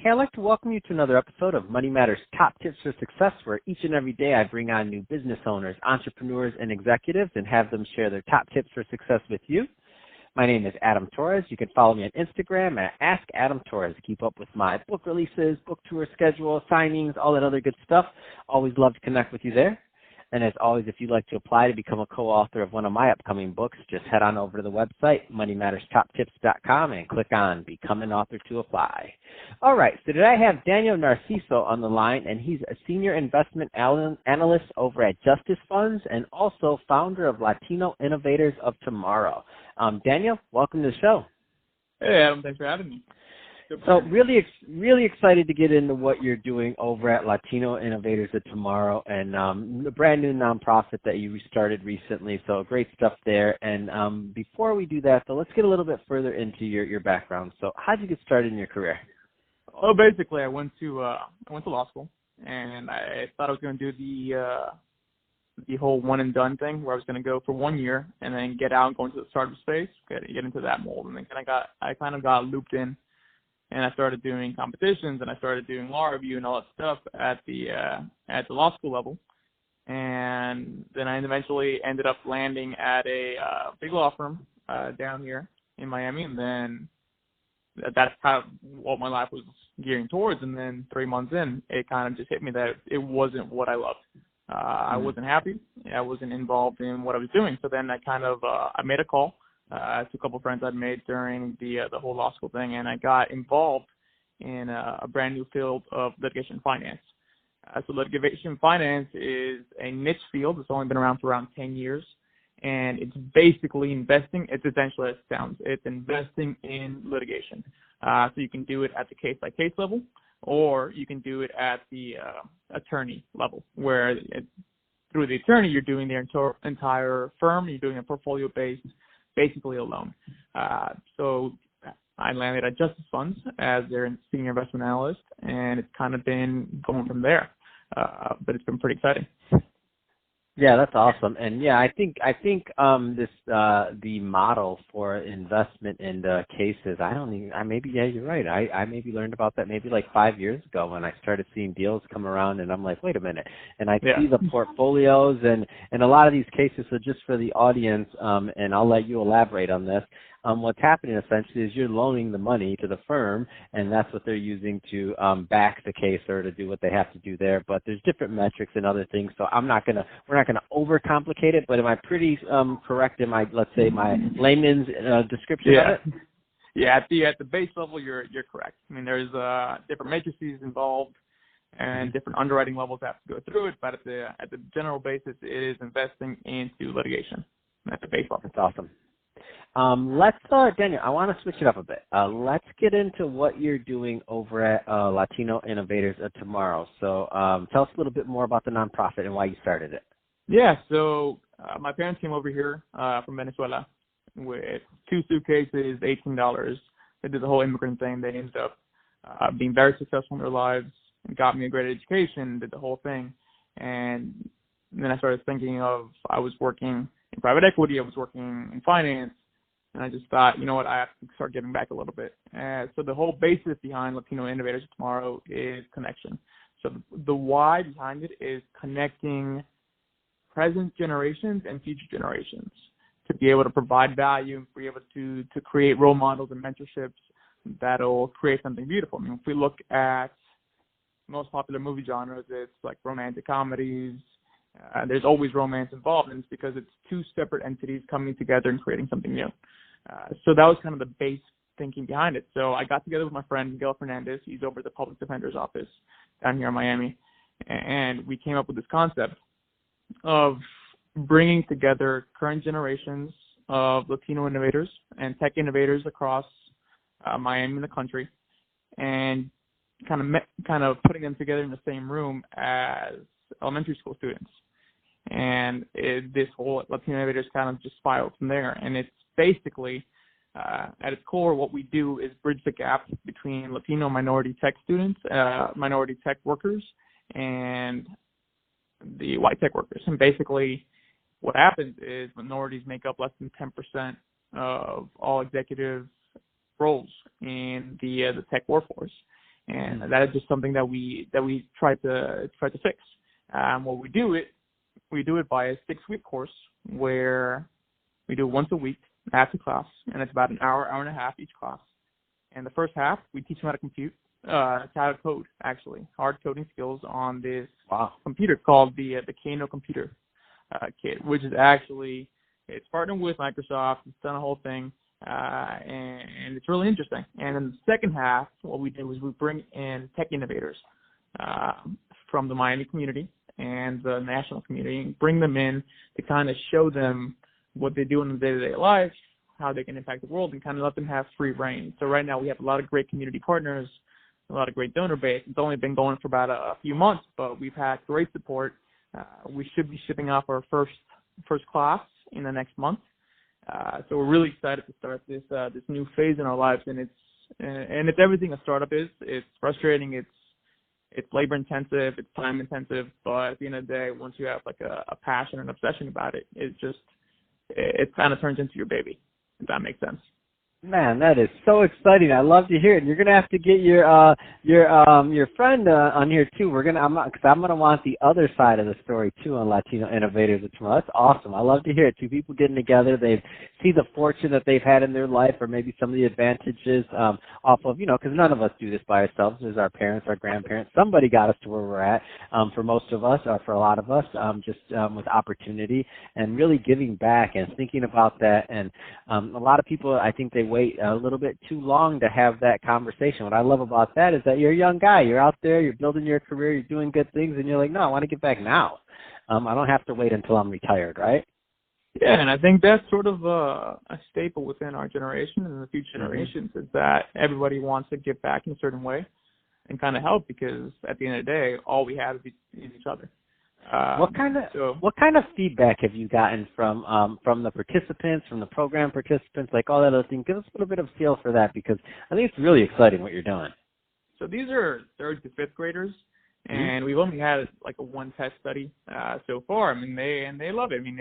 Hey, I'd like to welcome you to another episode of Money Matters Top Tips for Success, where each and every day I bring on new business owners, entrepreneurs, and executives and have them share their top tips for success with you. My name is Adam Torres. You can follow me on Instagram at Ask Adam Torres. Keep up with my book releases, book tour schedule, signings, all that other good stuff. Always love to connect with you there. And as always, if you'd like to apply to become a co-author of one of my upcoming books, just head on over to the website, moneymatterstoptips.com, and click on Become an Author to apply. All right, so today I have Daniel Narciso on the line, and he's a senior investment analyst over at Justice Funds and also founder of Latino Innovators of Tomorrow. Daniel, welcome to the show. Hey, Adam, thanks for having me. So really excited to get into what you're doing over at Latino Innovators of Tomorrow and the brand new nonprofit that you restarted recently. So great stuff there. And before we do that, though, let's get a little bit further into your background. So how did you get started in your career? Well, basically, I went to law school, and I thought I was going to do the whole one and done thing, where I was going to go for 1 year and then get out and go into the startup space, get into that mold, and then I kind of got looped in. And I started doing competitions, and I started doing law review and all that stuff at the law school level. And then I eventually ended up landing at a big law firm down here in Miami. And then that's kind of what my life was gearing towards. And then 3 months in, it kind of just hit me that it wasn't what I loved. I wasn't happy. I wasn't involved in what I was doing. So then I made a call to a couple of friends I'd made during the whole law school thing, and I got involved in a brand new field of litigation finance. So litigation finance is a niche field. It's only been around for around 10 years, and it's basically investing. It's essentially as it sounds. It's investing in litigation. So you can do it at the case-by-case level, or you can do it at the attorney level, where through the attorney you're doing the entire firm. You're doing a portfolio-based, basically alone. So I landed at Justice Funds as their senior investment analyst, and it's kind of been going from there. But it's been pretty exciting. Yeah, that's awesome. And yeah, I think the model for investment in cases, you're right. I maybe learned about that maybe like 5 years ago when I started seeing deals come around, and I'm like, wait a minute. And I see the portfolios and a lot of these cases. So just for the audience, and I'll let you elaborate on this. What's happening essentially is you're loaning the money to the firm, and that's what they're using to back the case or to do what they have to do there. But there's different metrics and other things, so we're not gonna overcomplicate it. But am I pretty correct in my layman's description of it? Yeah, at the base level, you're correct. I mean, there's different matrices involved and different underwriting levels that have to go through it. But at the general basis, it is investing into litigation at the base level. That's awesome. Daniel, I want to switch it up a bit. Let's get into what you're doing over at Latino Innovators of Tomorrow. So tell us a little bit more about the nonprofit and why you started it. Yeah, so my parents came over here from Venezuela with 2 suitcases, $18. They did the whole immigrant thing. They ended up being very successful in their lives and got me a great education, did the whole thing. And then I started thinking I was working in private equity, I was working in finance, and I just thought, you know what, I have to start giving back a little bit. So the whole basis behind Latino Innovators of Tomorrow is connection. So the why behind it is connecting present generations and future generations to be able to provide value and be able to create role models and mentorships that'll create something beautiful. I mean, if we look at most popular movie genres, it's like romantic comedies. There's always romance involved, and it's because it's 2 separate entities coming together and creating something new. So that was kind of the base thinking behind it. So I got together with my friend Miguel Fernandez. He's over at the Public Defender's Office down here in Miami, and we came up with this concept of bringing together current generations of Latino innovators and tech innovators across Miami and the country, and kind of putting them together in the same room as elementary school students. And this whole Latino Innovators kind of just spiraled from there. And it's basically, at its core, what we do is bridge the gap between Latino minority tech students, minority tech workers, and the white tech workers. And basically, what happens is minorities make up less than 10% of all executive roles in the tech workforce. And that is just something that we try to fix. What we do it by a 6-week course where we do it once a week after class, and it's about an hour and a half each class. And the first half, we teach them how to compute, how to code, actually, hard coding skills on this computer called the Kano computer kit, which is actually, it's partnered with Microsoft. It's done a whole thing, and it's really interesting. And in the second half, what we did was we bring in tech innovators from the Miami community and the national community, and bring them in to kind of show them what they do in their day-to-day life, how they can impact the world, and kind of let them have free reign. So right now we have a lot of great community partners, a lot of great donor base. It's only been going for about a few months, but we've had great support. We should be shipping off our first class in the next month. So we're really excited to start this new phase in our lives, and it's everything a startup is. It's frustrating. It's labor intensive. It's time intensive. But at the end of the day, once you have like a passion and obsession about it, it kind of turns into your baby. If that makes sense. Man, that is so exciting! I love to hear it. And you're gonna have to get your friend on here too. Because I'm gonna want the other side of the story too on Latino Innovators tomorrow. That's awesome. I love to hear it. Two people getting together. They see the fortune that they've had in their life, or maybe some of the advantages off of, because none of us do this by ourselves. There's our parents, our grandparents. Somebody got us to where we're at. For most of us, or for a lot of us, with opportunity and really giving back and thinking about that. And a lot of people, I think they wait a little bit too long to have that conversation. What I love about that is that you're a young guy. You're out there, you're building your career, you're doing good things, and you're like, no, I want to get back now. I don't have to wait until I'm retired, right? Yeah, and I think that's sort of a staple within our generation and the future generations, is that everybody wants to give back in a certain way and kind of help, because at the end of the day, all we have is each other. What kind of feedback have you gotten from the participants, from the program participants, like all that other thing? Give us a little bit of a feel for that, because I think it's really exciting what you're doing. So these are 3rd to 5th graders, and we've only had like a one test study so far. I mean, they love it. I mean,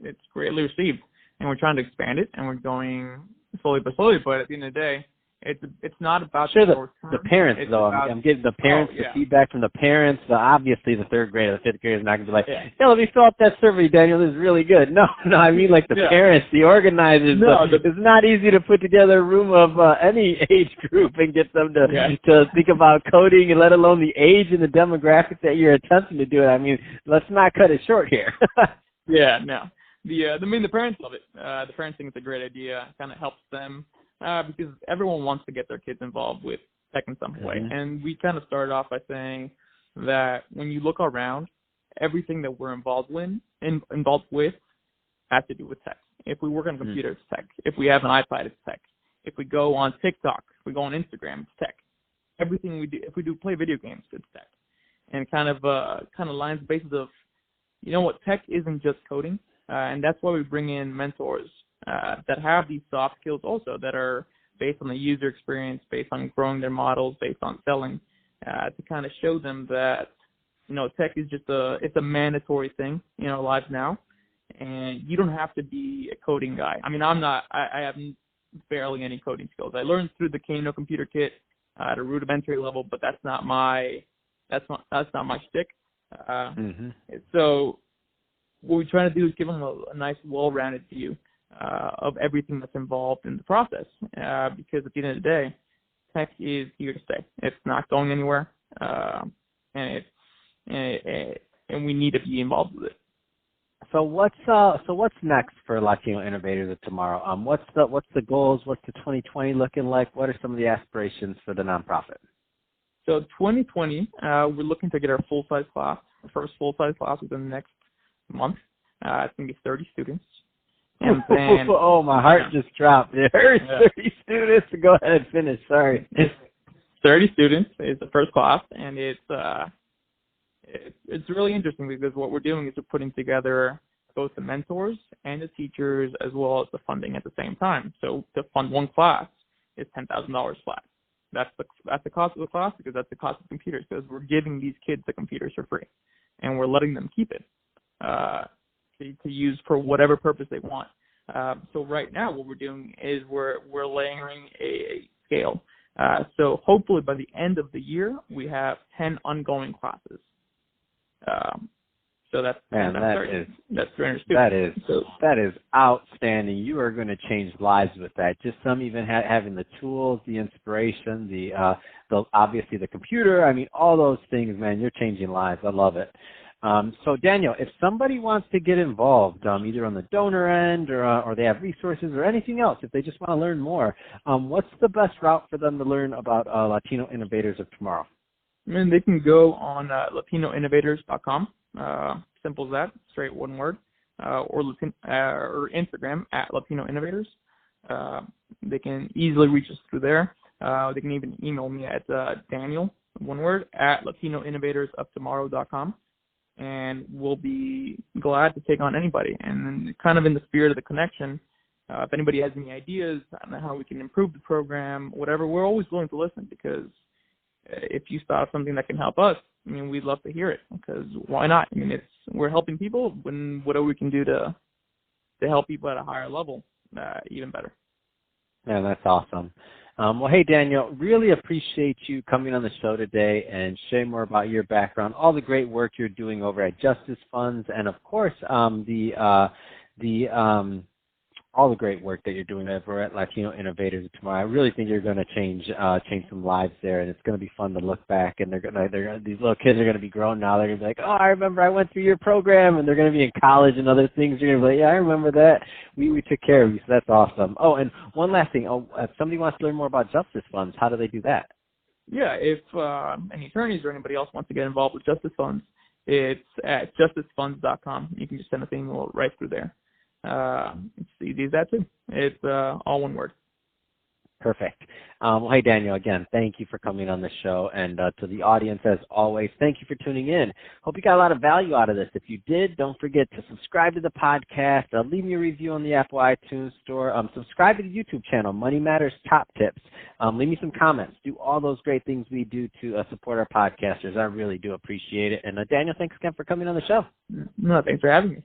it's greatly received, and we're trying to expand it, and we're going slowly but slowly. But at the end of the day, it's not about the parents, though. I'm getting the parents, the feedback from the parents. Obviously, the 3rd grade or the 5th grade is not going to be like, hey, let me fill out that survey, Daniel. This is really good. No, I mean like the parents, the organizers. It's not easy to put together a room of any age group and get them to think about coding, and let alone the age and the demographic that you're attempting to do it. I mean, let's not cut it short here. The parents love it. The parents think it's a great idea. It kind of helps them. Because everyone wants to get their kids involved with tech in some way. And we kind of started off by saying that when you look around, everything that we're involved with has to do with tech. If we work on a computer, it's tech. If we have an iPad, it's tech. If we go on TikTok, if we go on Instagram, it's tech. Everything we do, if we play video games, it's tech. And kind of lines the basis of, tech isn't just coding. And that's why we bring in mentors that have these soft skills also, that are based on the user experience, based on growing their models, based on selling, to kind of show them that, tech is just it's a mandatory thing in our lives now, and you don't have to be a coding guy. I mean, I have barely any coding skills. I learned through the Kano computer kit at a rudimentary level, but that's not my shtick. So what we're trying to do is give them a nice, well-rounded view of everything that's involved in the process, because at the end of the day, tech is here to stay. It's not going anywhere, and we need to be involved with it. So what's next for Latino Innovators tomorrow? What's the goals? What's the 2020 looking like? What are some of the aspirations for the nonprofit? So 2020, we're looking to get our full-size class, our first full-size class within the next month. It's going to be 30 students. And then, my heart just dropped. There's 30 students. Go ahead and finish. Sorry. 30 students is the first class, and it's really interesting, because what we're doing is we're putting together both the mentors and the teachers, as well as the funding at the same time. So to fund one class is $10,000 flat. That's the cost of the class, because that's the cost of computers, because we're giving these kids the computers for free, and we're letting them keep it to use for whatever purpose they want. So right now what we're doing is we're layering a scale. So hopefully by the end of the year, we have 10 ongoing classes. So that's 300 that is outstanding. You are going to change lives with that. Just some even having the tools, the inspiration, the obviously the computer. I mean, all those things, man. You're changing lives. I love it. So Daniel, if somebody wants to get involved, either on the donor end or they have resources or anything else, if they just want to learn more, what's the best route for them to learn about Latino Innovators of Tomorrow? I mean, they can go on LatinoInnovators.com. Simple as that, straight one word, or Instagram at Latino Innovators. They can easily reach us through there. They can even email me at Daniel, one word, at LatinoInnovatorsoftomorrow.com, and we'll be glad to take on anybody. And kind of in the spirit of the connection, if anybody has any ideas on how we can improve the program, whatever, we're always willing to listen, because if you start something that can help us, I mean, we'd love to hear it, because why not? I mean, we're helping people, when whatever we can do to help people at a higher level, even better. Yeah, that's awesome. Well, hey, Daniel, really appreciate you coming on the show today and sharing more about your background, all the great work you're doing over at Justice Funds, and of course, all the great work that you're doing over at Latino Innovators of Tomorrow. I really think you're going to change some lives there, and it's going to be fun to look back. And these little kids are going to be grown now. They're going to be like, oh, I remember I went through your program, and they're going to be in college and other things. You're going to be like, yeah, I remember that. We took care of you, so that's awesome. Oh, and one last thing. Oh, if somebody wants to learn more about Justice Funds, how do they do that? Yeah, if any attorneys or anybody else wants to get involved with Justice Funds, it's at justicefunds.com. You can just send a thing right through there. It's easy as that too. It's all one word. Perfect. Well, hey, Daniel, again, thank you for coming on the show. And to the audience, as always, thank you for tuning in. Hope you got a lot of value out of this. If you did, don't forget to subscribe to the podcast, leave me a review on the Apple iTunes Store, subscribe to the YouTube channel, Money Matters Top Tips. Leave me some comments. Do all those great things we do to support our podcasters. I really do appreciate it. And Daniel, thanks again for coming on the show. No, thanks for having me.